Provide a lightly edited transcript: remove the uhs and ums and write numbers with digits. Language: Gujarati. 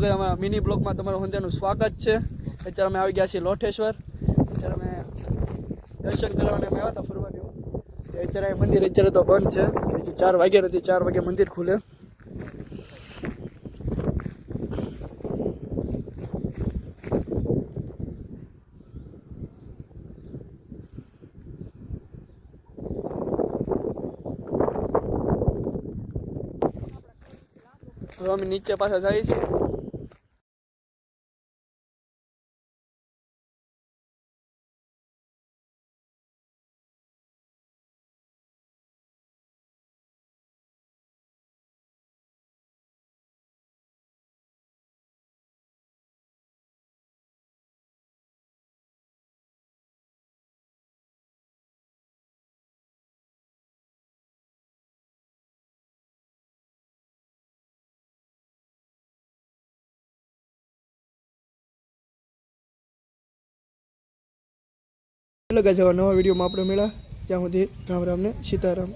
કે અમારા મિની બ્લોગમાં તમારું હંધાનું સ્વાગત છે। અત્યારે અમે આવી ગયા છીએ લોઠેશ્વર। અત્યારે અમે દર્શન કરવાને અમે આવ્યા હતા ફરવાની। અત્યારે મંદિર અત્યારે તો બંધ છે, 4 વાગ્યા નથી, 4 વાગે મંદિર ખુલે। હવે અમે નીચે પાછા જઈએ છીએ। હેલો ગાઈસ, નવા વિડીયોમાં આપણે મળ્યા। ત્યાં સુધી રામ રામ ને સીતારામ।